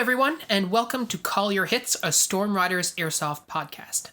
everyone, and welcome to Call Your Hits, a Storm Riders Airsoft podcast.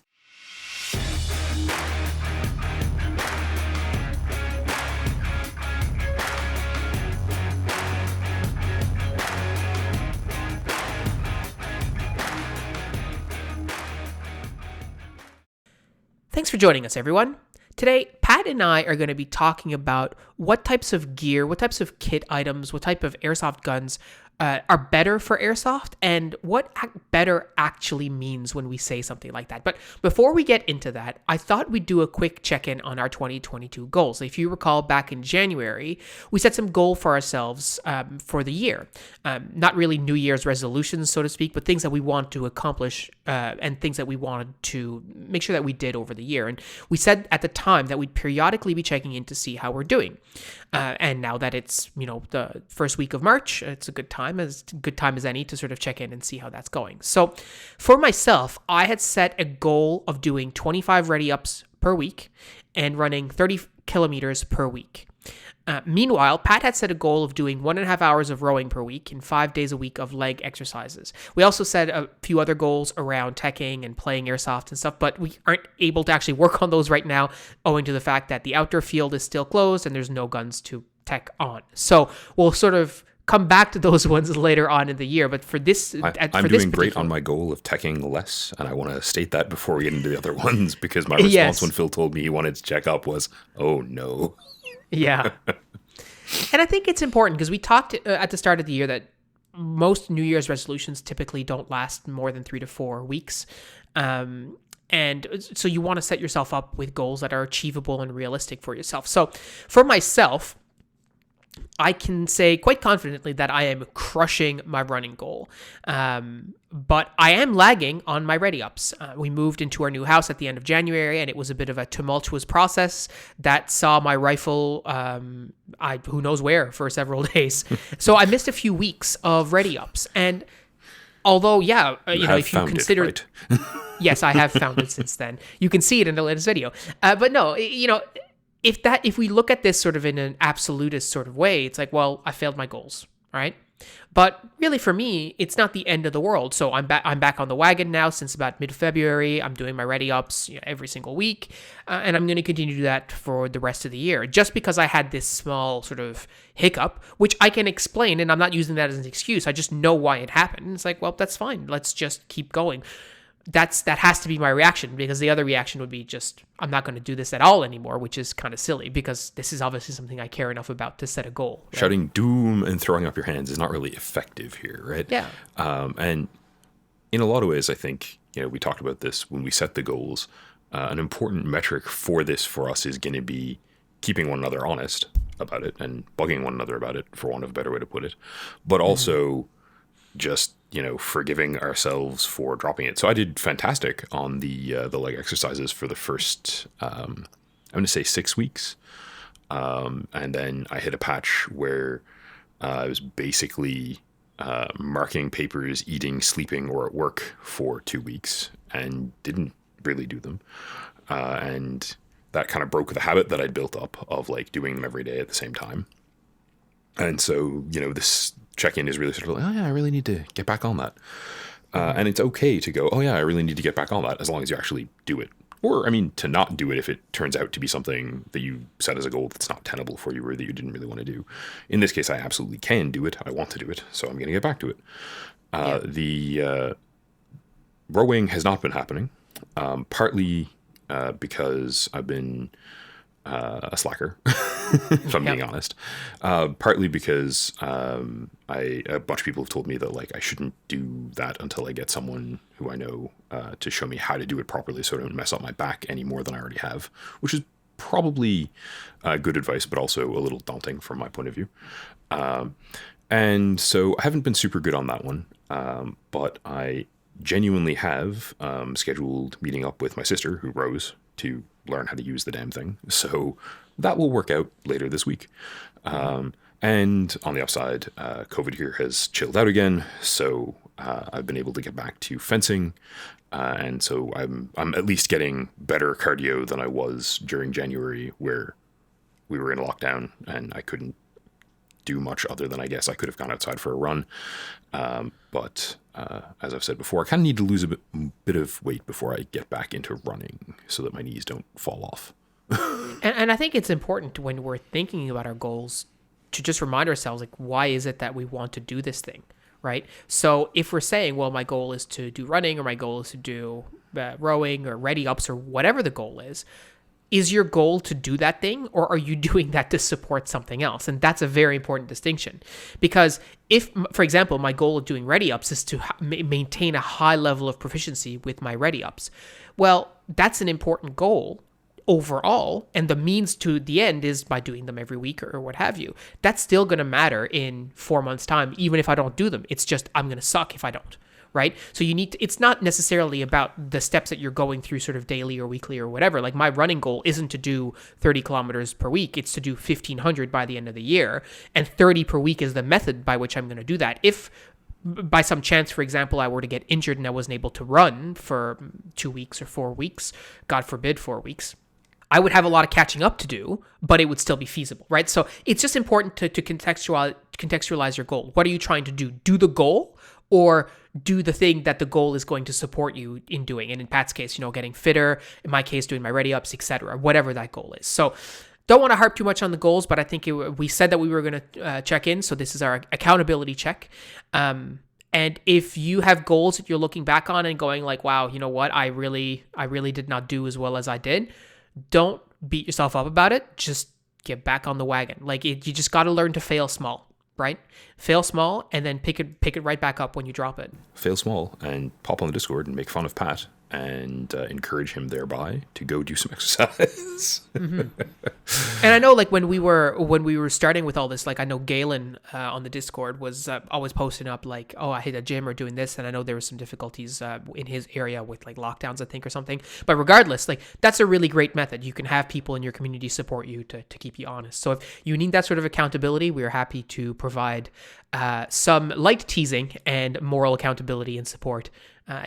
Thanks for joining us, everyone. Today, Pat and I are going to be talking about what types of gear, what types of kit items, what type of airsoft guns are better for airsoft, and what better actually means when we say something like that. But before we get into that, I thought we'd do a quick check-in on our 2022 goals. If you recall, back in January, we set some goal for ourselves for the year. Not really New Year's resolutions, so to speak, but things that we want to accomplish and things that we wanted to make sure that we did over the year. And we said at the time that we'd periodically be checking in to see how we're doing. And now that it's, the first week of March, it's a good time as any to sort of check in and see how that's going. So for myself, I had set a goal of doing 25 ready ups per week and running 30 kilometers per week. Meanwhile, Pat had set a goal of doing 1.5 hours of rowing per week and 5 days a week of leg exercises. We also set a few other goals around teching and playing airsoft and stuff, but we aren't able to actually work on those right now owing to the fact that the outdoor field is still closed and there's no guns to tech on. So we'll sort of come back to those ones later on in the year, but for this... I'm doing great on my goal of teching less, and I want to state that before we get into the other ones, because my response when Phil told me he wanted to check up was, oh no. Yeah. And I think it's important because we talked at the start of the year that most New Year's resolutions typically don't last more than 3 to 4 weeks. And so you want to set yourself up with goals that are achievable and realistic for yourself. So for myself, I can say quite confidently that I am crushing my running goal, but I am lagging on my ready ups. We moved into our new house at the end of January, and it was a bit of a tumultuous process that saw my rifle, who knows where, for several days. So I missed a few weeks of ready ups, and although, if you consider it, right? Yes, I have found it since then. You can see it in the latest video, but no, if we look at this sort of in an absolutist sort of way, it's like, well, I failed my goals, right? But really for me, it's not the end of the world. So I'm back on the wagon now since about mid-February. I'm doing my ready ups every single week. And I'm going to continue to do that for the rest of the year. Just because I had this small sort of hiccup, which I can explain, and I'm not using that as an excuse. I just know why it happened. It's like, well, that's fine. Let's just keep going. That has to be my reaction, because the other reaction would be just, I'm not going to do this at all anymore, which is kind of silly because this is obviously something I care enough about to set a goal. Right? Shouting doom and throwing up your hands is not really effective here, right? Yeah. And in a lot of ways, I think, we talked about this when we set the goals. An important metric for this for us is going to be keeping one another honest about it and bugging one another about it, for want of a better way to put it, but also just forgiving ourselves for dropping it. So I did fantastic on the leg exercises for the first I'm going to say 6 weeks, and then I hit a patch where I was basically marking papers, eating, sleeping, or at work for 2 weeks and didn't really do them, and that kind of broke the habit that I'd built up of doing them every day at the same time. And so, this check-in is really sort of like, oh yeah, I really need to get back on that. And it's okay to go, oh yeah, I really need to get back on that, as long as you actually do it. Or, to not do it if it turns out to be something that you set as a goal that's not tenable for you or that you didn't really want to do. In this case, I absolutely can do it. I want to do it, so I'm going to get back to it. The rowing has not been happening, partly because I've been a slacker, if I'm being honest. Partly because a bunch of people have told me that I shouldn't do that until I get someone who I know to show me how to do it properly, so I don't mess up my back any more than I already have, which is probably good advice, but also a little daunting from my point of view. And so I haven't been super good on that one, but I genuinely have scheduled meeting up with my sister, who rows, to learn how to use the damn thing. So that will work out later this week. And on the upside, COVID here has chilled out again. So I've been able to get back to fencing. And so I'm at least getting better cardio than I was during January, where we were in lockdown and I couldn't do much other than I guess I could have gone outside for a run. But as I've said before, I kind of need to lose a bit of weight before I get back into running so that my knees don't fall off. And I think it's important when we're thinking about our goals to just remind ourselves, like, why is it that we want to do this thing, right? So if we're saying, well, my goal is to do running, or my goal is to do rowing or ready ups, or whatever the goal is your goal to do that thing, or are you doing that to support something else? And that's a very important distinction, because if, for example, my goal of doing ready ups is to maintain a high level of proficiency with my ready ups, well, that's an important goal overall, and the means to the end is by doing them every week or what have you. That's still going to matter in 4 months' time, even if I don't do them. It's just I'm going to suck if I don't, right? So you need to, it's not necessarily about the steps that you're going through sort of daily or weekly or whatever. Like, my running goal isn't to do 30 kilometers per week. It's to do 1,500 by the end of the year, and 30 per week is the method by which I'm going to do that. If by some chance, for example, I were to get injured and I wasn't able to run for 2 weeks or 4 weeks, God forbid 4 weeks, I would have a lot of catching up to do, but it would still be feasible, right? So it's just important to contextualize your goal. What are you trying to do? Do the goal, or do the thing that the goal is going to support you in doing? And in Pat's case, getting fitter. In my case, doing my ready ups, etc. Whatever that goal is. So don't want to harp too much on the goals, but I think we said that we were going to check in. So this is our accountability check. And if you have goals that you're looking back on and going like, wow, you know what? I really did not do as well as I did. Don't beat yourself up about it. Just get back on the wagon. Like, you just got to learn to fail small, right? Fail small and then pick it right back up when you drop it. Fail small and pop on the Discord and make fun of Pat and encourage him thereby to go do some exercise. Mm-hmm. And I know, like, when we were starting with all this, like, I know Galen on the Discord was always posting up like, oh, I hit a gym or doing this, and I know there were some difficulties in his area with like lockdowns, I think, or something. But regardless, like, that's a really great method. You can have people in your community support you to keep you honest. So if you need that sort of accountability, we are happy to provide some light teasing and moral accountability and support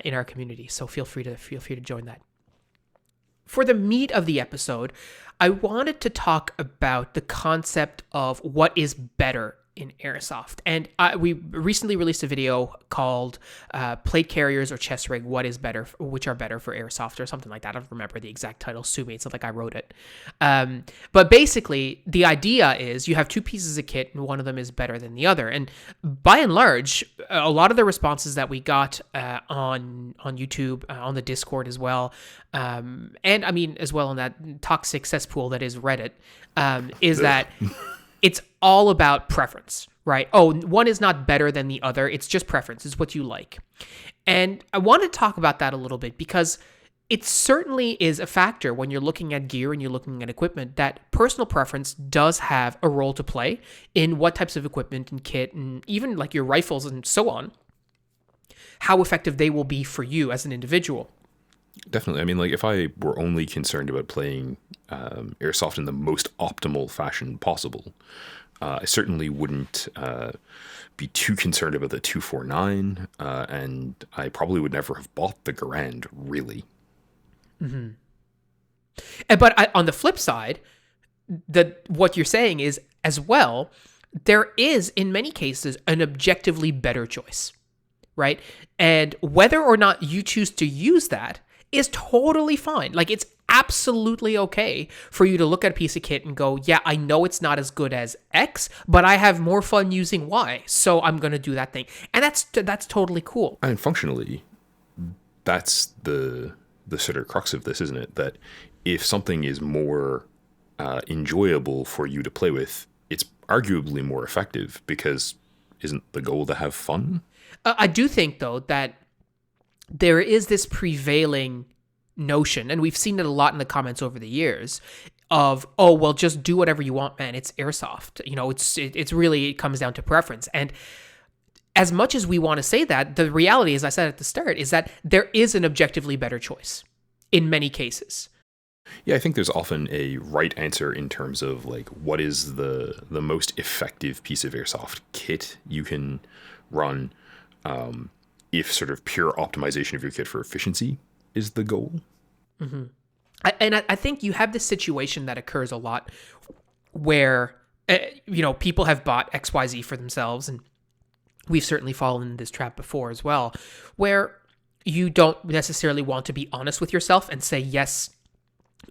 in our community. So feel free to join that. For the meat of the episode, I wanted to talk about the concept of what is better in airsoft. And we recently released a video called Plate Carriers or Chest Rig, which are better for airsoft, or something like that. I don't remember the exact title. Sue me, it's not like I wrote it. But basically, the idea is you have two pieces of kit and one of them is better than the other. And by and large, a lot of the responses that we got on YouTube, on the Discord as well, and I mean as well on that toxic cesspool that is Reddit, is that it's all about preference, right? Oh, one is not better than the other. It's just preference. It's what you like. And I want to talk about that a little bit, because it certainly is a factor when you're looking at gear and you're looking at equipment, that personal preference does have a role to play in what types of equipment and kit, and even like your rifles and so on, how effective they will be for you as an individual. Definitely. I mean, like, if I were only concerned about playing airsoft in the most optimal fashion possible, I certainly wouldn't be too concerned about the 249, and I probably would never have bought the Garand, really. Mm-hmm. But on the flip side, what you're saying is, as well, there is, in many cases, an objectively better choice, right? And whether or not you choose to use that is totally fine. Like, it's absolutely okay for you to look at a piece of kit and go, yeah, I know it's not as good as X, but I have more fun using Y, so I'm going to do that thing. And that's totally cool. And functionally, that's the sort of crux of this, isn't it? That if something is more enjoyable for you to play with, it's arguably more effective, because isn't the goal to have fun? I do think, though, that there is this prevailing notion, and we've seen it a lot in the comments over the years, of, oh, well, just do whatever you want, man. It's airsoft. It's really, it comes down to preference. And as much as we want to say that, the reality, as I said at the start, is that there is an objectively better choice in many cases. Yeah, I think there's often a right answer in terms of, like, what is the most effective piece of airsoft kit you can run, if sort of pure optimization of your kit for efficiency is the goal. Mm-hmm. I think you have this situation that occurs a lot where, People have bought XYZ for themselves, and we've certainly fallen in this trap before as well, where you don't necessarily want to be honest with yourself and say, yes,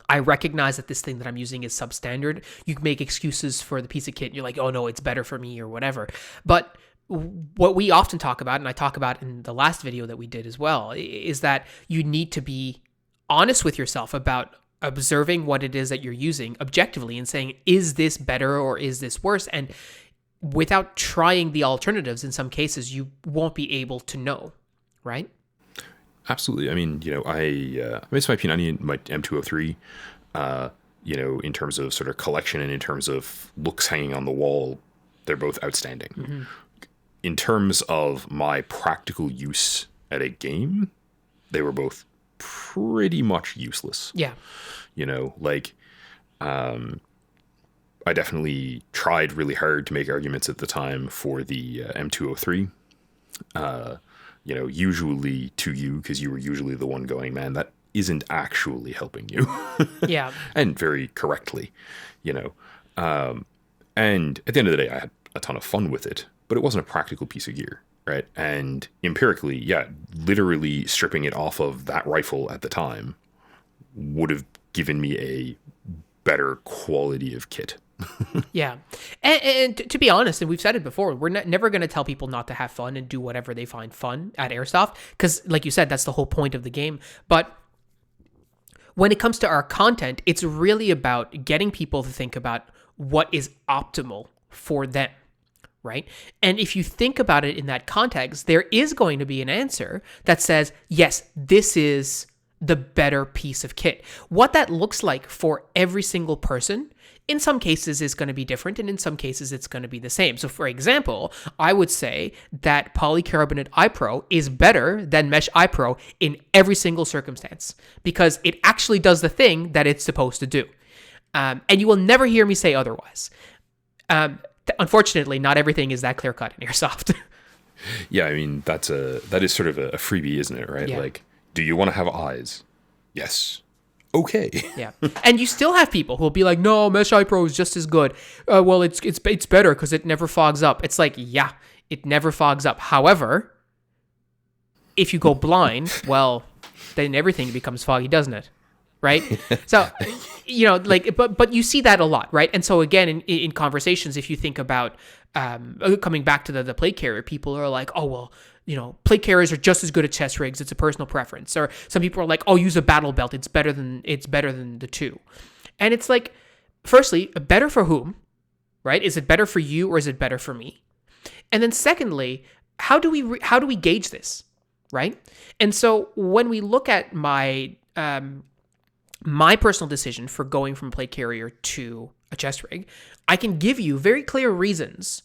I recognize that this thing that I'm using is substandard. You can make excuses for the piece of kit. You're like, oh no, it's better for me or whatever. But what we often talk about, and I talk about in the last video that we did as well, is that you need to be honest with yourself about observing what it is that you're using objectively and saying, is this better or is this worse? And without trying the alternatives, in some cases, you won't be able to know, right? Absolutely. I mean, I made my P90 my M203, in terms of sort of collection and in terms of looks hanging on the wall, they're both outstanding. Mm-hmm. In terms of my practical use at a game, they were both pretty much useless. Yeah. I definitely tried really hard to make arguments at the time for the M203. Usually to you, because you were usually the one going, man, that isn't actually helping you. Yeah. And very correctly, and at the end of the day, I had a ton of fun with it, but it wasn't a practical piece of gear, right? And empirically, yeah, literally stripping it off of that rifle at the time would have given me a better quality of kit. Yeah. And to be honest, and we've said it before, we're never going to tell people not to have fun and do whatever they find fun at airsoft, because like you said, that's the whole point of the game. But when it comes to our content, it's really about getting people to think about what is optimal for them, right? And if you think about it in that context, there is going to be an answer that says, yes, this is the better piece of kit. What that looks like for every single person, in some cases, is going to be different, and in some cases, it's going to be the same. So, for example, I would say that polycarbonate iPro is better than mesh iPro in every single circumstance, because it actually does the thing that it's supposed to do. And you will never hear me say otherwise. Unfortunately, not everything is that clear-cut in airsoft. Yeah, I mean, that is sort of a freebie, isn't it, right? Yeah. Like, do you want to have eyes? Yes. Okay. Yeah. And you still have people who will be like, no, Mesh iPro is just as good. Well, it's better because it never fogs up. It's like, yeah, it never fogs up. However, if you go blind, well, then everything becomes foggy, doesn't it? Right? So, but you see that a lot, right? And so again, in conversations, if you think about coming back to the plate carrier, people are like, oh, well, plate carriers are just as good at chest rigs. It's a personal preference. Or some people are like, oh, use a battle belt. It's better than the two. And it's like, firstly, better for whom, right? Is it better for you or is it better for me? And then secondly, how do we gauge this, right? And so when we look at my personal decision for going from a plate carrier to a chest rig, I can give you very clear reasons,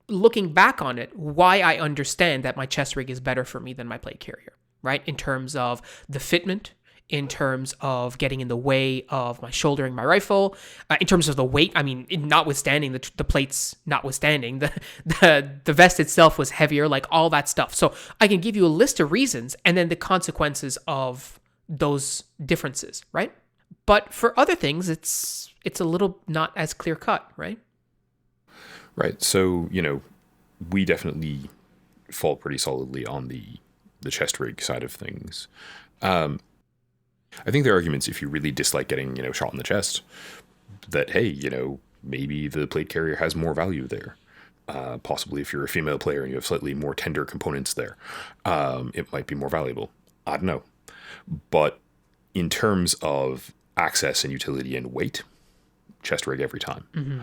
looking back on it, why I understand that my chest rig is better for me than my plate carrier, right? In terms of the fitment, in terms of getting in the way of my shouldering my rifle, in terms of the weight. I mean, notwithstanding the plates, notwithstanding the vest itself was heavier, like all that stuff. So I can give you a list of reasons and then the consequences of those differences, right? But for other things, it's a little not as clear cut, right? Right. So, we definitely fall pretty solidly on the chest rig side of things. I think there are arguments, if you really dislike getting, shot in the chest, that, hey, maybe the plate carrier has more value there. Possibly if you're a female player and you have slightly more tender components there, it might be more valuable. I don't know. But in terms of access and utility and weight, chest rig every time. Mm-hmm.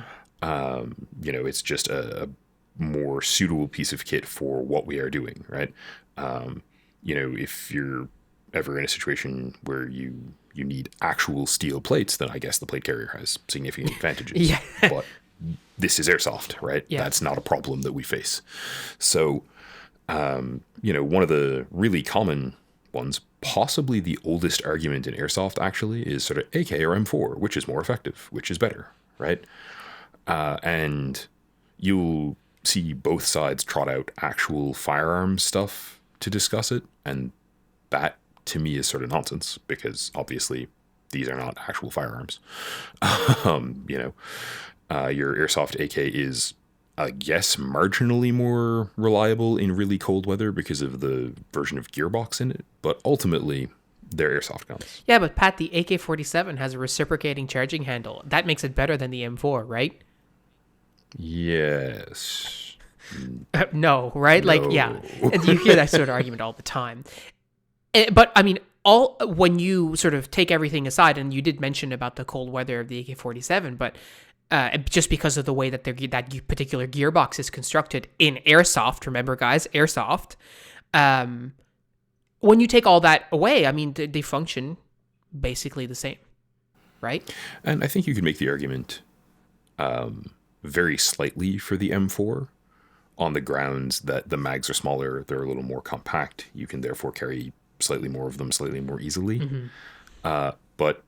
It's just a more suitable piece of kit for what we are doing, right? If you're ever in a situation where you need actual steel plates, then I guess the plate carrier has significant advantages. Yeah. But this is airsoft, right? Yeah. That's not a problem that we face. So, one of the really common ones, possibly the oldest argument in airsoft actually, is sort of AK or M4, which is more effective, which is better, right? And you'll see both sides trot out actual firearm stuff to discuss it. And that, to me, is sort of nonsense, because obviously these are not actual firearms. Your airsoft AK is, I guess, marginally more reliable in really cold weather because of the version of gearbox in it, but ultimately they're airsoft guns. Yeah, but Pat, the AK-47 has a reciprocating charging handle. That makes it better than the M4, right? Yes. No, right? Like, yeah, No. and you hear that sort of argument all the time. But I mean, all when you sort of take everything aside, and you did mention about the cold weather of the AK-47, but just because of the way that that particular gearbox is constructed in airsoft, remember, guys, airsoft. When you take all that away, I mean, they function basically the same, right? And I think you could make the argument very slightly for the M4 on the grounds that the mags are smaller, they're a little more compact. You can therefore carry slightly more of them slightly more easily. But,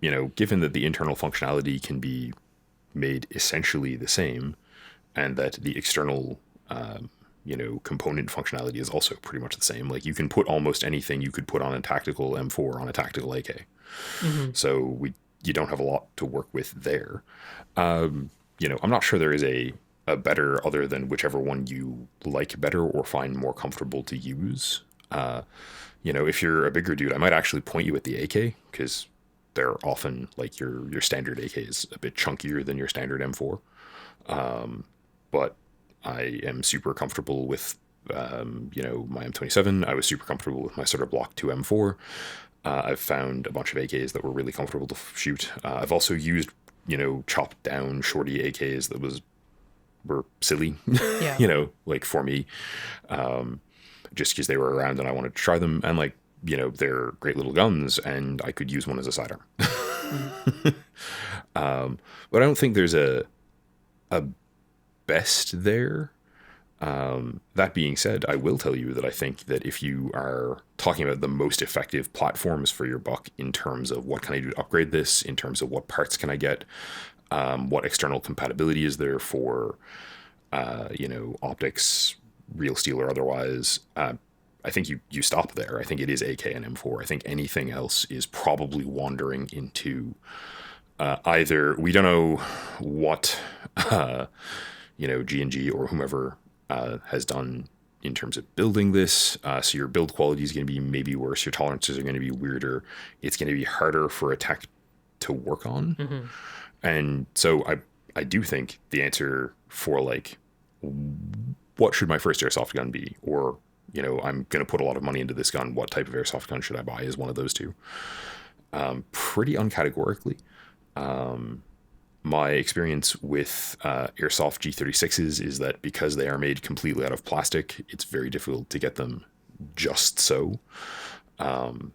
you know, given that the internal functionality can be made essentially the same and that the external, component functionality is also pretty much the same. Like, you can put almost anything you could put on a tactical M4 on a tactical AK. So you don't have a lot to work with there. I'm not sure there is a better other than whichever one you like better or find more comfortable to use. If you're a bigger dude, I might actually point you at the AK because they're often like your standard AK is a bit chunkier than your standard M4. But I am super comfortable with, my M27. I was super comfortable with my Sutter Block 2 M4. I've found a bunch of AKs that were really comfortable to shoot. I've also used, chopped down shorty AKs that were silly, Yeah. like for me, just because they were around and I wanted to try them. And they're great little guns and I could use one as a sidearm. But I don't think there's a best there. That being said, I will tell you that I think that if you are talking about the most effective platforms for your buck in terms of what can I do to upgrade this, in terms of what parts can I get, what external compatibility is there for, optics, real steel or otherwise, I think you stop there. I think it is AK and M4. I think anything else is probably wandering into either we don't know what G&G or whomever has done in terms of building this. So your build quality is going to be maybe worse. Your tolerances are going to be weirder. It's going to be harder for a tech to work on. And so I do think the answer for like, what should my first airsoft gun be? Or, I'm going to put a lot of money into this gun. What type of airsoft gun should I buy is one of those two. Pretty uncategorically. My experience with airsoft G36s is that because they are made completely out of plastic, it's very difficult to get them just so.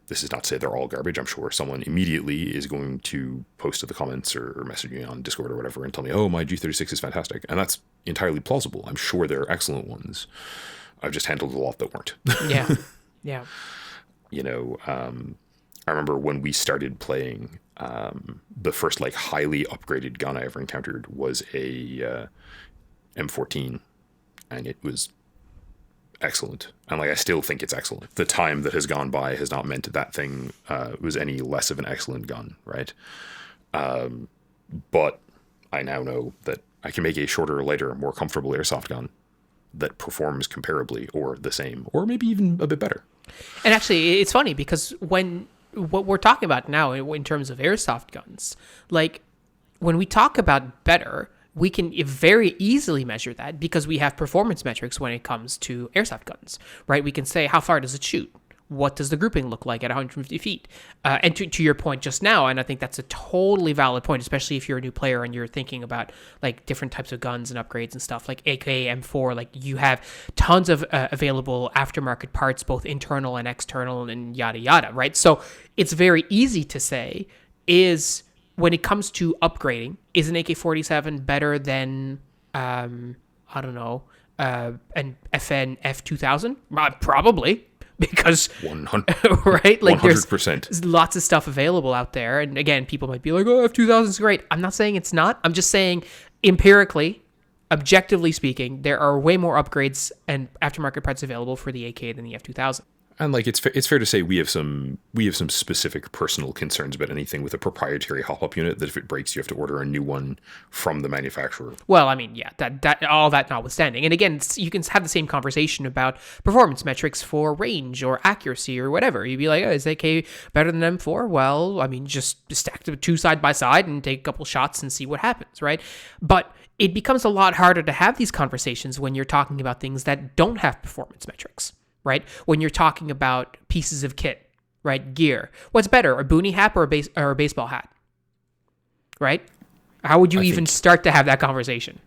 This is not to say they're all garbage. I'm sure someone immediately is going to post to the comments or message me on Discord or whatever and tell me, oh, my G36 is fantastic. And that's entirely plausible. I'm sure there are excellent ones. I've just handled a lot that weren't. Yeah. Yeah. I remember when we started playing, the first like highly upgraded gun I ever encountered was a M14, and it was excellent. And like I still think it's excellent. The time that has gone by has not meant that thing was any less of an excellent gun, right? But I now know that I can make a shorter, lighter, more comfortable airsoft gun that performs comparably or the same, or maybe even a bit better. And actually, it's funny because what we're talking about now in terms of airsoft guns, like when we talk about better, we can very easily measure that because we have performance metrics when it comes to airsoft guns, right? We can say, how far does it shoot? What does the grouping look like at 150 feet? And to your point just now, and I think that's a totally valid point, especially if you're a new player and you're thinking about like different types of guns and upgrades and stuff like AK, M4, like you have tons of available aftermarket parts, both internal and external and yada, yada, right? So it's very easy to say when it comes to upgrading, is an AK-47 better than, an FN F2000? Probably. Because 100, right, like 100%. There's lots of stuff available out there, and again, people might be like, "Oh, F2000 is great." I'm not saying it's not. I'm just saying, empirically, objectively speaking, there are way more upgrades and aftermarket parts available for the AK than the F2000. And like it's fair to say we have some specific personal concerns about anything with a proprietary hop-up unit that if it breaks, you have to order a new one from the manufacturer. Well, I mean, yeah, that all that notwithstanding, and again, you can have the same conversation about performance metrics for range or accuracy or whatever. You'd be like, oh, is AK better than M4? Well, I mean, just stack the two side by side and take a couple shots and see what happens, right? But it becomes a lot harder to have these conversations when you're talking about things that don't have performance metrics. Right? When you're talking about pieces of kit, right? Gear. What's better, a boonie hat or a baseball hat? Right? How would you even start to have that conversation?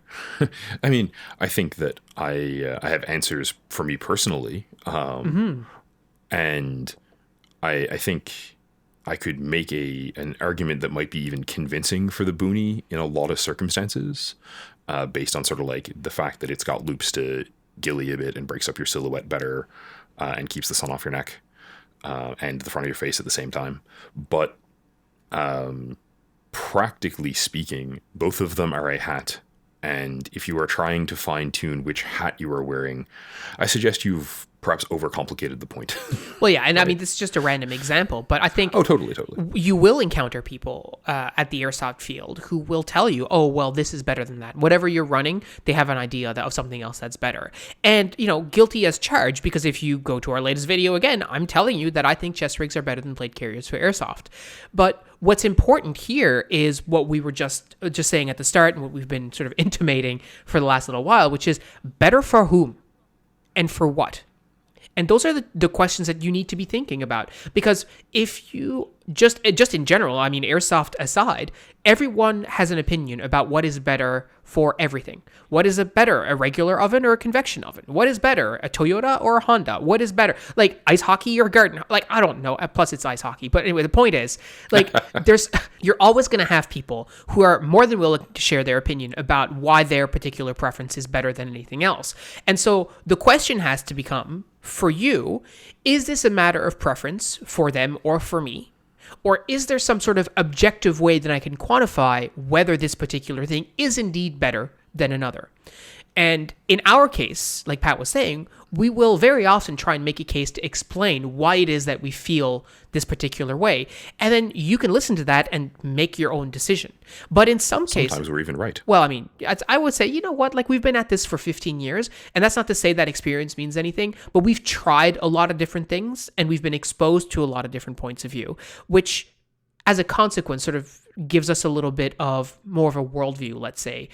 I mean, I think that I have answers for me personally. And I think I could make an argument that might be even convincing for the boonie in a lot of circumstances, based on sort of like the fact that it's got loops to gilly a bit and breaks up your silhouette better, and keeps the sun off your neck and the front of your face at the same time. But practically speaking, both of them are a hat. And if you are trying to fine-tune which hat you are wearing, I suggest you've perhaps overcomplicated the point. Well, yeah, and right? I mean, this is just a random example, but I think... Oh, totally. You will encounter people at the airsoft field who will tell you, oh, well, this is better than that. Whatever you're running, they have an idea of something else that's better. And, guilty as charged, because if you go to our latest video again, I'm telling you that I think chest rigs are better than plate carriers for airsoft. But what's important here is what we were just saying at the start and what we've been sort of intimating for the last little while, which is better for whom and for what? And those are the questions that you need to be thinking about. Because if you just in general, I mean, airsoft aside, everyone has an opinion about what is better for everything. What is a regular oven or a convection oven? What is better, a Toyota or a Honda? What is better, like ice hockey or garden? Like, I don't know. Plus, it's ice hockey. But anyway, the point is, like, you're always going to have people who are more than willing to share their opinion about why their particular preference is better than anything else. And so the question has to become, for you, is this a matter of preference for them or for me? Or is there some sort of objective way that I can quantify whether this particular thing is indeed better than another? And in our case, like Pat was saying, we will very often try and make a case to explain why it is that we feel this particular way. And then you can listen to that and make your own decision. But in some cases... Sometimes we're even right. Well, I mean, I would say, you know what? Like, we've been at this for 15 years, and that's not to say that experience means anything, but we've tried a lot of different things, and we've been exposed to a lot of different points of view, which, as a consequence, sort of gives us a little bit of more of a worldview, let's say.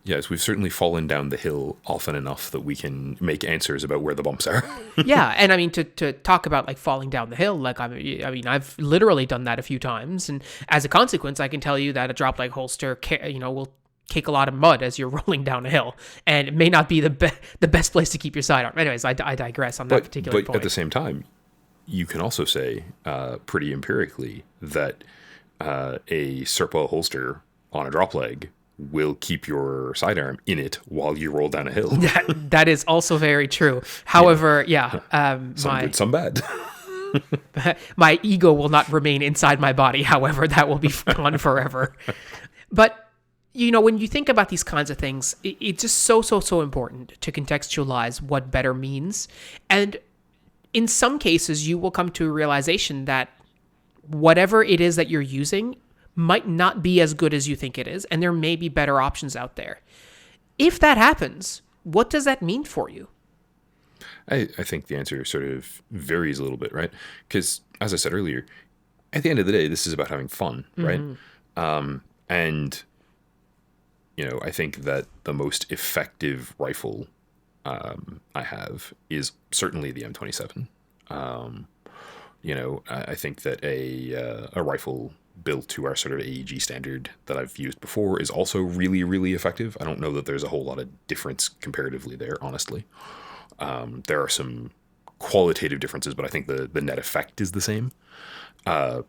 Yes, we've certainly fallen down the hill often enough that we can make answers about where the bumps are. Yeah, and I mean, to talk about like falling down the hill, like I mean, I've literally done that a few times, and as a consequence, I can tell you that a drop leg holster, will kick a lot of mud as you're rolling down a hill, and it may not be the best place to keep your sidearm. Anyways, I digress on that particular point. But at the same time, you can also say pretty empirically that a Serpa holster on a drop leg will keep your sidearm in it while you roll down a hill. That is also very true. However, some good, some bad. My ego will not remain inside my body. However, that will be gone forever. But, when you think about these kinds of things, it's just so important to contextualize what better means. And in some cases, you will come to a realization that whatever it is that you're using might not be as good as you think it is, and there may be better options out there. If that happens, what does that mean for you? I think the answer sort of varies a little bit, right? Because, as I said earlier, at the end of the day, this is about having fun, right? And, I think that the most effective rifle I have is certainly the M27. I think that a rifle built to our sort of AEG standard that I've used before is also really, really effective. I don't know that there's a whole lot of difference comparatively there, honestly. There are some qualitative differences, but I think the net effect is the same. But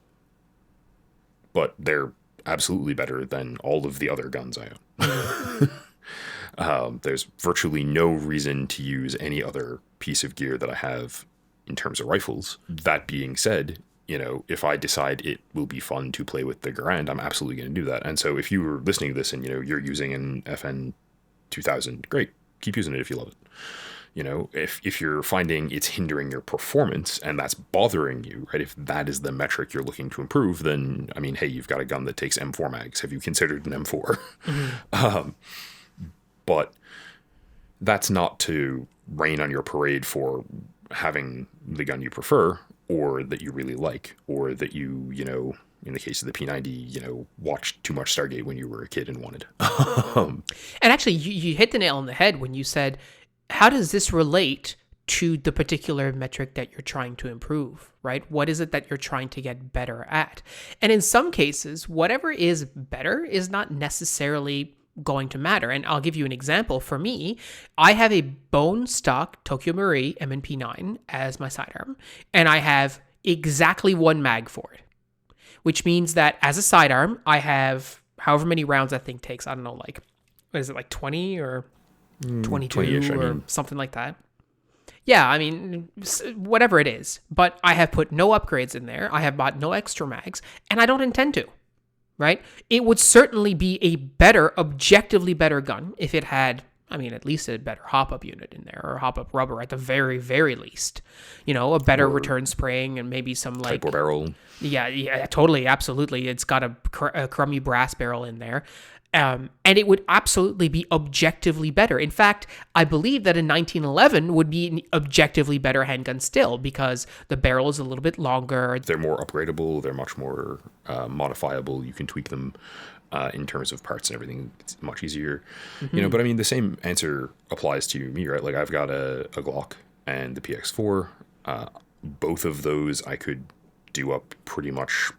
they're absolutely better than all of the other guns I own. There's virtually no reason to use any other piece of gear that I have in terms of rifles. That being said, if I decide it will be fun to play with the Garand, I'm absolutely going to do that. And so if you were listening to this and, you're using an FN 2000, great, keep using it if you love it. If you're finding it's hindering your performance and that's bothering you, right? If that is the metric you're looking to improve, then I mean, hey, you've got a gun that takes M4 mags. Have you considered an M4? But that's not to rain on your parade for having the gun you prefer or that you really like, or that in the case of the P90, watched too much Stargate when you were a kid and wanted. And actually, you hit the nail on the head when you said, how does this relate to the particular metric that you're trying to improve, right? What is it that you're trying to get better at? And in some cases, whatever is better is not necessarily going to matter. And I'll give you an example. For me, I have a bone stock Tokyo Marui M&P9 as my sidearm, and I have exactly one mag for it, which means that as a sidearm, I have however many rounds that thing takes. I don't know, like, what is it, like 20 or 22 or something like that? Yeah, I mean, whatever it is. But I have put no upgrades in there. I have bought no extra mags, and I don't intend to. Right? It would certainly be a better, objectively better gun if it had, I mean, at least a better hop-up unit in there, or hop-up rubber at the very, very least. A better return spraying and maybe some like... Type or barrel. Yeah, totally, absolutely. It's got a crummy brass barrel in there. And it would absolutely be objectively better. In fact, I believe that a 1911 would be an objectively better handgun still, because the barrel is a little bit longer. They're more upgradable. They're much more modifiable. You can tweak them in terms of parts and everything. It's much easier. But I mean, the same answer applies to me, right? Like, I've got a Glock and the PX4. Both of those I could do up pretty much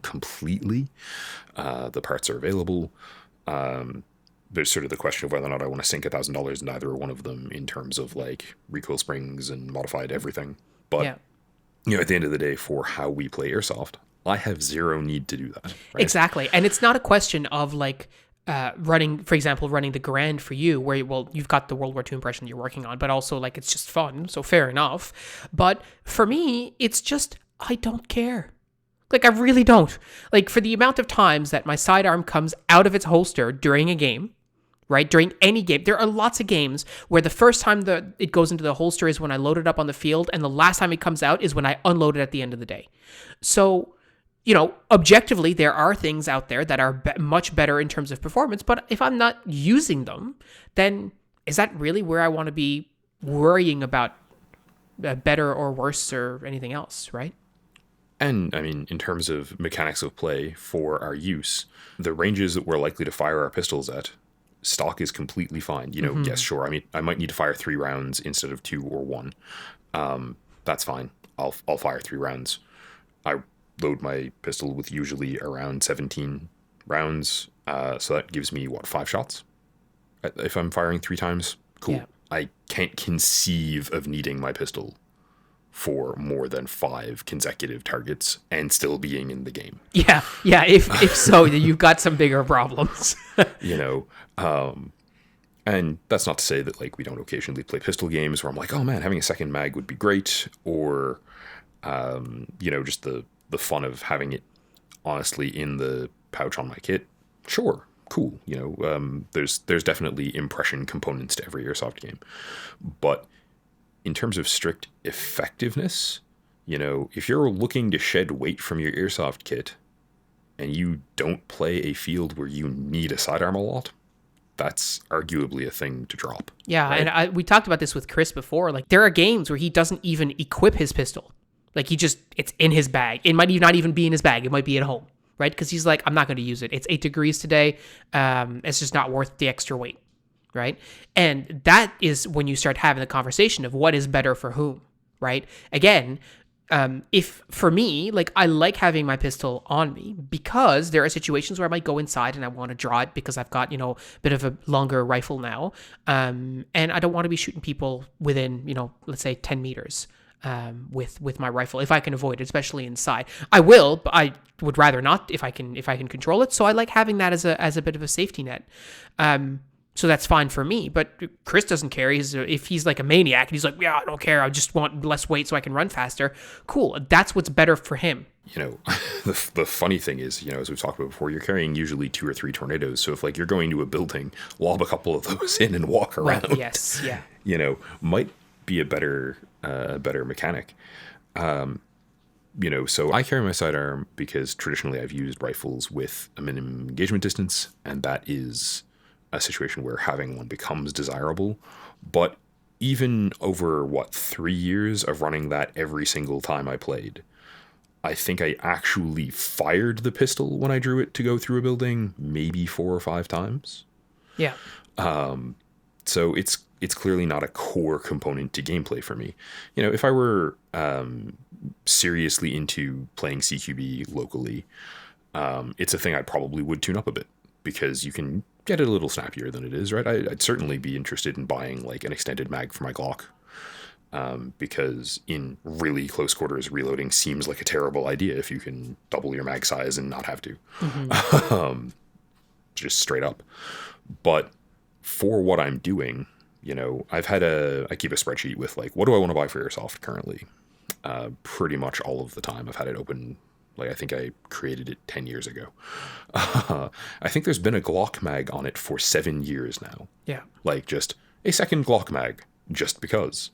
completely. The parts are available. There's sort of the question of whether or not I want to sink $1,000 in either one of them in terms of like recoil springs and modified everything. But at the end of the day, for how we play airsoft, I have zero need to do that. Right? Exactly. And it's not a question of like running the Grand for you, where you've got the World War II impression you're working on, but also like it's just fun, so fair enough. But for me, it's just I don't care. Like, I really don't. Like, for the amount of times that my sidearm comes out of its holster during a game, right? During any game. There are lots of games where the first time it goes into the holster is when I load it up on the field, and the last time it comes out is when I unload it at the end of the day. So, objectively, there are things out there that are much better in terms of performance, but if I'm not using them, then is that really where I want to be worrying about better or worse or anything else, right? And I mean, in terms of mechanics of play for our use, the ranges that we're likely to fire our pistols at, stock is completely fine. Yes, sure. I mean, I might need to fire 3 rounds instead of 2 or 1. That's fine. I'll fire 3 rounds. I load my pistol with usually around 17 rounds. So that gives me 5 shots if I'm firing 3 times. Cool. Yeah. I can't conceive of needing my pistol for more than 5 consecutive targets and still being in the game. Yeah. If so, then you've got some bigger problems. And that's not to say that like we don't occasionally play pistol games where I'm like, oh man, having a second mag would be great, or just the fun of having it honestly in the pouch on my kit. Sure, cool. There's definitely impression components to every airsoft game, but in terms of strict effectiveness, if you're looking to shed weight from your airsoft kit and you don't play a field where you need a sidearm a lot, that's arguably a thing to drop. Yeah, right? And we talked about this with Chris before. Like, there are games where he doesn't even equip his pistol. Like, it's in his bag. It might not even be in his bag. It might be at home, right? Because he's like, I'm not going to use it. It's 8 degrees today. It's just not worth the extra weight. Right? And that is when you start having the conversation of what is better for whom, right? Again, if for me, like, I like having my pistol on me because there are situations where I might go inside and I want to draw it because I've got, a bit of a longer rifle now. And I don't want to be shooting people within, let's say 10 meters with my rifle if I can avoid it, especially inside. I will, but I would rather not if I can control it. So I like having that as a bit of a safety net. So that's fine for me, but Chris doesn't care. If he's like a maniac and he's like, yeah, I don't care. I just want less weight so I can run faster. Cool. That's what's better for him, you know, the funny thing is, you know, as we've talked about before, you're carrying usually 2 or 3 tornadoes. So if like you're going to a building, lob a couple of those in and walk around. Right. Yes. Yeah. You know, might be a better mechanic. You know, so I carry my sidearm because traditionally I've used rifles with a minimum engagement distance, and that is a situation where having one becomes desirable. But even over 3 years of running that every single time I played, I think I actually fired the pistol when I drew it to go through a building maybe 4 or 5 times. Yeah. So it's clearly not a core component to gameplay for me. You know, if I were seriously into playing CQB locally, it's a thing I probably would tune up a bit, because you can get it a little snappier than it is, right? I'd certainly be interested in buying like an extended mag for my Glock, because in really close quarters, reloading seems like a terrible idea if you can double your mag size and not have to. Just straight up. But for what I'm doing, you know, I keep a spreadsheet with like, what do I want to buy for airsoft currently? Pretty much all of the time. I've had it open, like I think I created it 10 years ago. I think there's been a Glock mag on it for 7 years now. Yeah. Like just a second Glock mag, just because.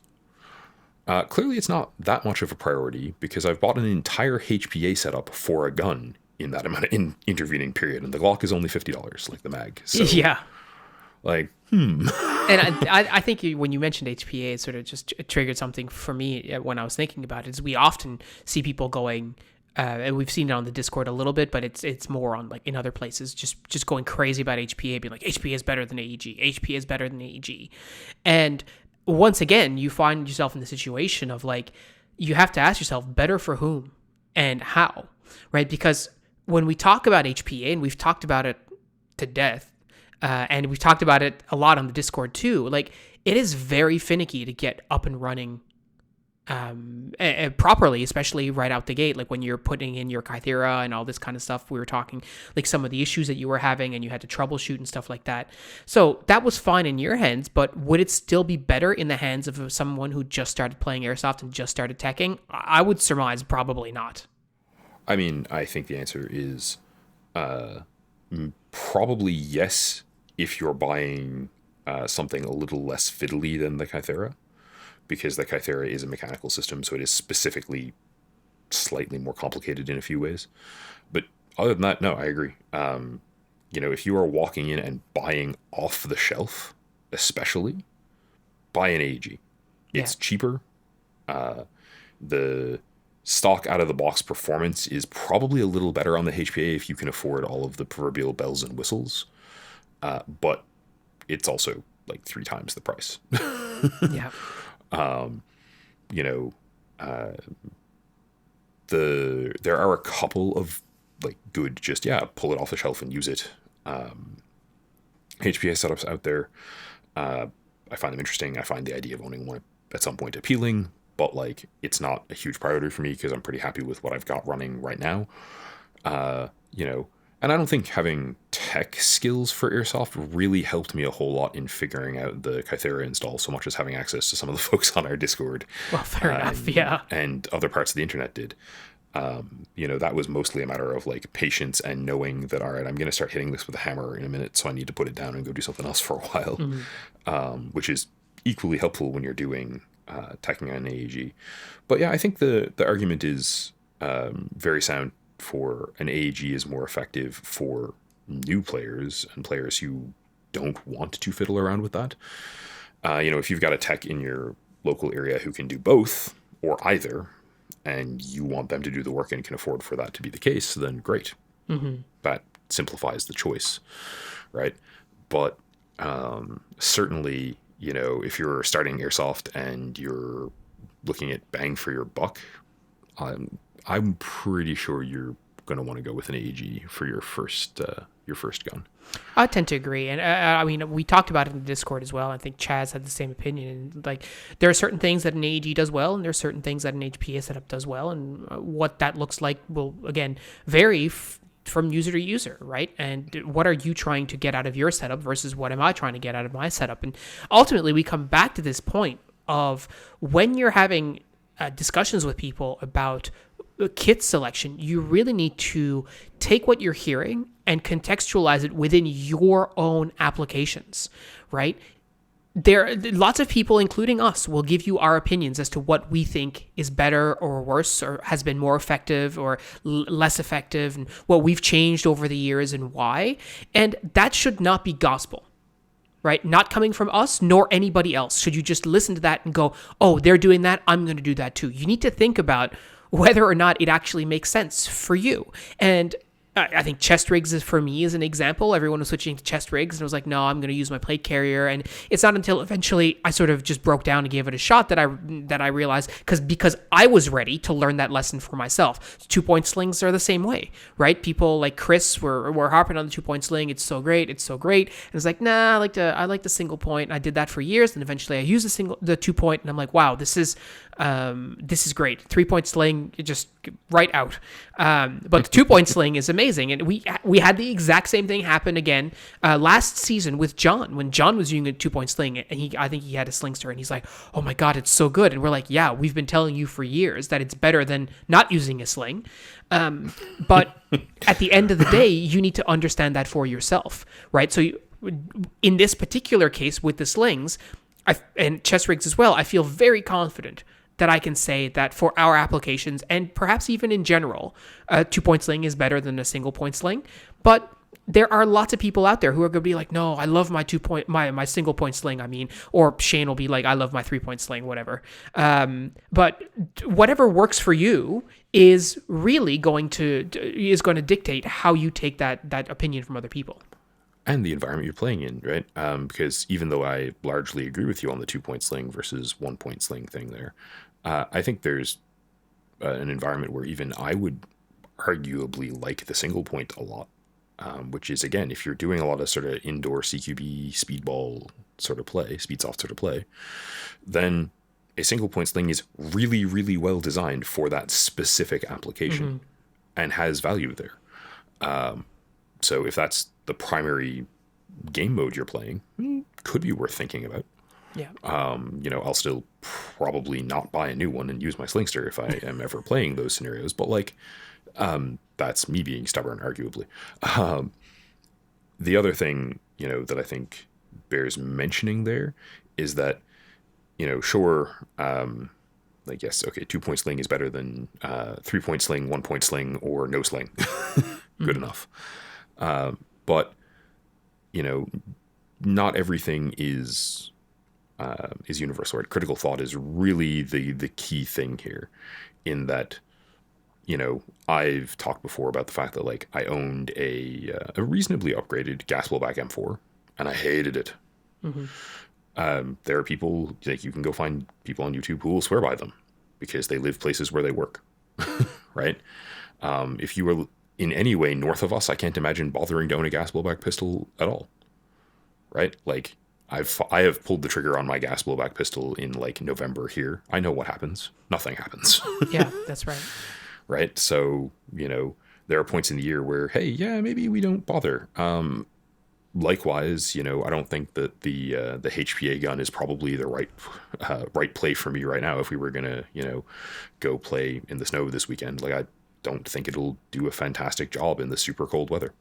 Clearly it's not that much of a priority, because I've bought an entire HPA setup for a gun in that amount of intervening period, and the Glock is only $50, like the mag. So, yeah. Like, And I think when you mentioned HPA, it sort of just triggered something for me when I was thinking about it. Is we often see people going, and we've seen it on the Discord a little bit, but it's more on like in other places, just going crazy about HPA, being like HPA is better than AEG, HPA is better than AEG, and once again you find yourself in the situation of like you have to ask yourself, better for whom and how, right? Because when we talk about HPA, and we've talked about it to death. And we've talked about it a lot on the Discord too. Like, it is very finicky to get up and running properly, especially right out the gate. Like when you're putting in your Kythera and all this kind of stuff. We were talking like some of the issues that you were having, and you had to troubleshoot and stuff like that. So that was fine in your hands, but would it still be better in the hands of someone who just started playing airsoft and just started teching? I would surmise probably not. I mean, I think the answer is probably yes, if you're buying something a little less fiddly than the Kythera, because the Kythera is a mechanical system, so it is specifically slightly more complicated in a few ways. But other than that, no, I agree. You know, if you are walking in and buying off the shelf, especially, buy an AEG. It's cheaper. The stock out of the box performance is probably a little better on the HPA if you can afford all of the proverbial bells and whistles. But it's also like 3 times the price. Yeah. You know, there are a couple of like good, just, pull it off the shelf and use it. HPA setups out there. I find them interesting. I find the idea of owning one at some point appealing, but like, it's not a huge priority for me because I'm pretty happy with what I've got running right now. You know, and I don't think having tech skills for airsoft really helped me a whole lot in figuring out the Kythera install, so much as having access to some of the folks on our Discord. Well, fair enough, yeah. And other parts of the internet did. You know, that was mostly a matter of like patience and knowing that, all right, I'm going to start hitting this with a hammer in a minute, so I need to put it down and go do something else for a while, which is equally helpful when you're doing teching on AEG. But yeah, I think the argument is very sound for an AEG is more effective for new players and players who don't want to fiddle around with that. You know, if you've got a tech in your local area who can do both or either, and you want them to do the work and can afford for that to be the case, then great. That simplifies the choice, right? But certainly, you know, if you're starting airsoft and you're looking at bang for your buck, I'm pretty sure you're going to want to go with an AEG for your first gun. I tend to agree, and I mean, we talked about it in the Discord as well. I think Chaz had the same opinion. And like, there are certain things that an AEG does well, and there are certain things that an HPA setup does well, and what that looks like will again vary from user to user, right? And what are you trying to get out of your setup versus what am I trying to get out of my setup? And ultimately, we come back to this point of when you're having discussions with people about kit selection, you really need to take what you're hearing and contextualize it within your own applications, right? Lots of people, including us, will give you our opinions as to what we think is better or worse, or has been more effective or less effective, and what we've changed over the years and why. And that should not be gospel, right? Not coming from us nor anybody else. Should you just listen to that and go, oh, they're doing that, I'm going to do that too. You need to think about whether or not it actually makes sense for you. And I think chest rigs for me is an example. Everyone was switching to chest rigs and was like, no, I'm going to use my plate carrier. And it's not until eventually I sort of just broke down and gave it a shot that I realized, because I was ready to learn that lesson for myself. 2-point slings are the same way, right? People like Chris were harping on the 2-point sling. It's so great. It's so great. And it's like, nah, I like the single point. And I did that for years. And eventually I used the 2-point, and I'm like, wow, this is great. 3-point sling, just right out. But the 2-point sling is amazing. And we had the exact same thing happen again last season with John, when John was using a 2-point sling, and I think he had a slingster, and he's like, oh my God, it's so good. And we're like, yeah, we've been telling you for years that it's better than not using a sling. But at the end of the day, you need to understand that for yourself, right? So in this particular case with the slings, and chest rigs as well, I feel very confident that I can say that for our applications, and perhaps even in general, a 2-point sling is better than a single-point sling. But there are lots of people out there who are going to be like, no, I love my my single-point sling, or Shane will be like, I love my 3-point sling, whatever. But whatever works for you is really going to dictate how you take that opinion from other people. And the environment you're playing in, right? Because even though I largely agree with you on the 2-point sling versus 1-point sling thing there, I think there's an environment where even I would arguably like the single point a lot, which is, again, if you're doing a lot of sort of indoor CQB, speedball sort of play, speedsoft sort of play, then a single point sling is really, really well designed for that specific application and has value there. So if that's the primary game mode you're playing, could be worth thinking about. Yeah. I'll still probably not buy a new one and use my slingster if I am ever playing those scenarios, but that's me being stubborn, arguably. The other thing, that I think bears mentioning there is that, sure, yes, okay, 2-point sling is better than 3-point sling, 1-point sling, or no sling. Good enough. But, not everything is universal. Right? Critical thought is really the key thing here, in that, I've talked before about the fact that I owned a reasonably upgraded gas blowback M4, and I hated it. There are people, you can go find people on YouTube who will swear by them because they live places where they work, right? If you were in any way north of us, I can't imagine bothering to own a gas blowback pistol at all, right? I have pulled the trigger on my gas blowback pistol in November here. I know what happens. Nothing happens. Yeah, that's right. Right. So, there are points in the year where, hey, yeah, maybe we don't bother. Likewise, I don't think that the HPA gun is probably the right play for me right now. If we were gonna, go play in the snow this weekend, I don't think it'll do a fantastic job in the super cold weather.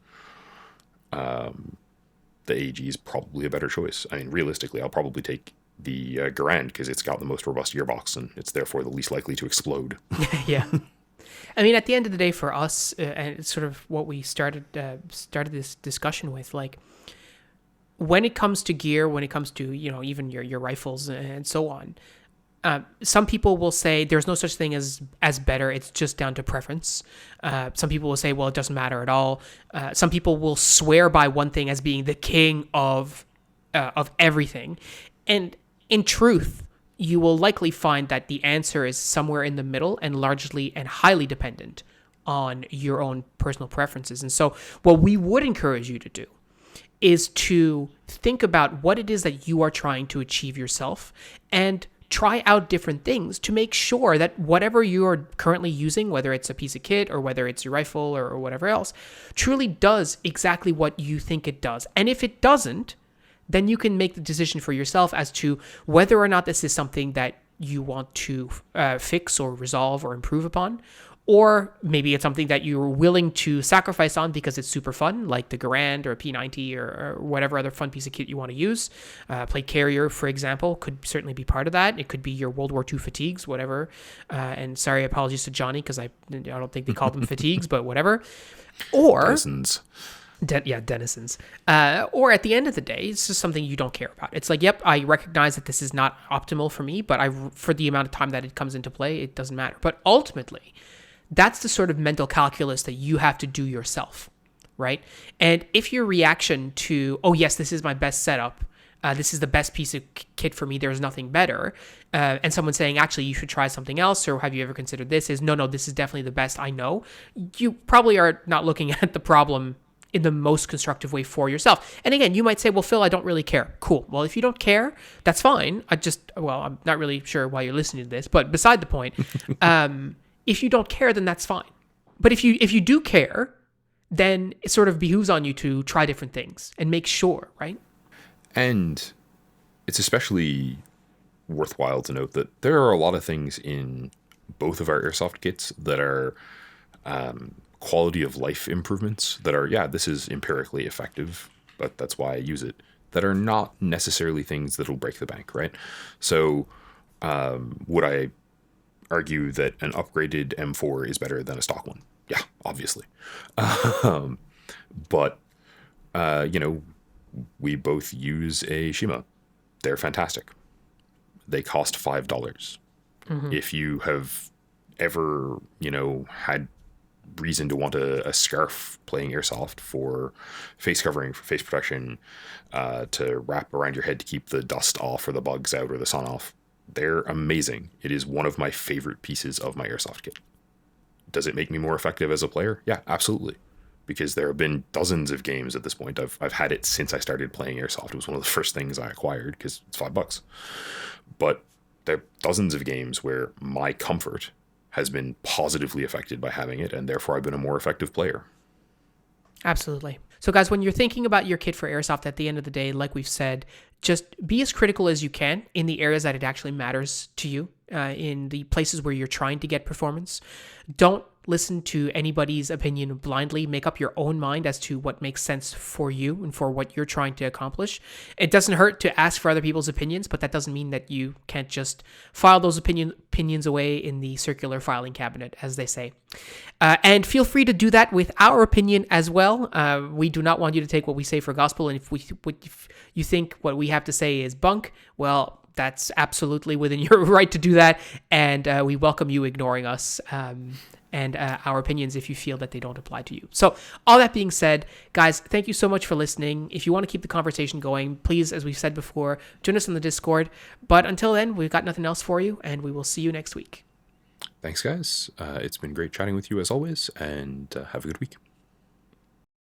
The AEG is probably a better choice. Realistically, I'll probably take the Garand because it's got the most robust gearbox and it's therefore the least likely to explode. Yeah. At the end of the day, for us, and it's sort of what we started this discussion with, when it comes to gear, when it comes to, even your rifles and so on, some people will say there's no such thing as better. It's just down to preference. Some people will say, well, it doesn't matter at all. Some people will swear by one thing as being the king of everything. And in truth, you will likely find that the answer is somewhere in the middle and largely and highly dependent on your own personal preferences. And so what we would encourage you to do is to think about what it is that you are trying to achieve yourself and try out different things to make sure that whatever you are currently using, whether it's a piece of kit or whether it's your rifle or whatever else, truly does exactly what you think it does. And if it doesn't, then you can make the decision for yourself as to whether or not this is something that you want to fix or resolve or improve upon, Or maybe it's something that you're willing to sacrifice on because it's super fun, like the Garand or a P90 or whatever other fun piece of kit you want to use. Plate carrier, for example, could certainly be part of that. It could be your World War II fatigues, whatever. And sorry, apologies to Johnny because I don't think they called them fatigues, but whatever. Or Denizens. denizens. Or at the end of the day, it's just something you don't care about. It's like, yep, I recognize that this is not optimal for me, but for the amount of time that it comes into play, it doesn't matter. But ultimately, that's the sort of mental calculus that you have to do yourself, right? And if your reaction to, oh yes, this is my best setup, this is the best piece of kit for me, there's nothing better, and someone saying, actually, you should try something else, or have you ever considered this, is no, this is definitely the best I know, you probably are not looking at the problem in the most constructive way for yourself. And again, you might say, well, Phil, I don't really care. Cool. Well, if you don't care, that's fine. I'm not really sure why you're listening to this, but beside the point, if you don't care, then that's fine. But if you do care, then it sort of behooves on you to try different things and make sure, right? And it's especially worthwhile to note that there are a lot of things in both of our airsoft kits that are quality of life improvements that are, this is empirically effective, but that's why I use it, that are not necessarily things that will break the bank, right? So would I argue that an upgraded M4 is better than a stock one? Yeah, obviously. But we both use a Shima. They're fantastic. They cost $5. Mm-hmm. If you have ever, had reason to want a scarf playing airsoft for face covering, for face protection, to wrap around your head to keep the dust off or the bugs out or the sun off, they're amazing. It is one of my favorite pieces of my airsoft kit. Does it make me more effective as a player? Yeah, absolutely. Because there have been dozens of games at this point. I've had it since I started playing airsoft. It was one of the first things I acquired because it's $5. But there are dozens of games where my comfort has been positively affected by having it, and therefore I've been a more effective player. Absolutely. So guys, when you're thinking about your kit for airsoft, at the end of the day, like we've said, just be as critical as you can in the areas that it actually matters to you, in the places where you're trying to get performance. Don't listen to anybody's opinion blindly. Make up your own mind as to what makes sense for you and for what you're trying to accomplish. It doesn't hurt to ask for other people's opinions, but that doesn't mean that you can't just file those opinions away in the circular filing cabinet, as they say. And feel free to do that with our opinion as well. We do not want you to take what we say for gospel, and if you think what we have to say is bunk, well, that's absolutely within your right to do that, and we welcome you ignoring us and our opinions if you feel that they don't apply to you. So all that being said, guys, thank you so much for listening. If you want to keep the conversation going, please, as we've said before, join us on the Discord. But until then, we've got nothing else for you, and we will see you next week. Thanks, guys. It's been great chatting with you as always, and have a good week.